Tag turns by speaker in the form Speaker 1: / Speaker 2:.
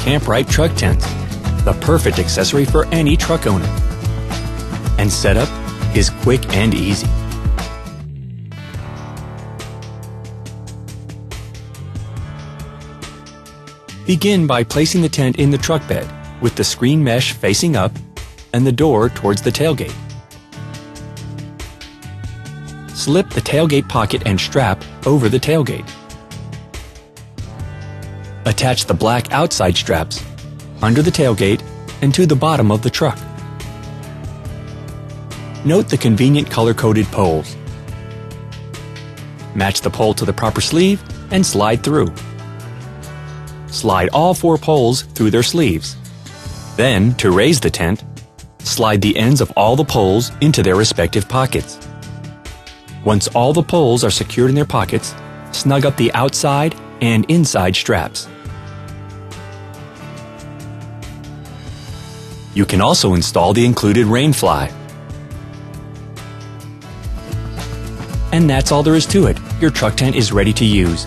Speaker 1: Camp-Rite truck tents, the perfect accessory for any truck owner. And setup is quick and easy. Begin by placing the tent in the truck bed with the screen mesh facing up and the door towards the tailgate. Slip the tailgate pocket and strap over the tailgate. Attach the black outside straps under the tailgate and to the bottom of the truck. Note the convenient color-coded poles. Match the pole to the proper sleeve and slide through. Slide all 4 poles through their sleeves. Then, to raise the tent, slide the ends of all the poles into their respective pockets. Once all the poles are secured in their pockets, snug up the outside and inside straps. You can also install the included rain fly. And that's all there is to it. Your truck tent is ready to use.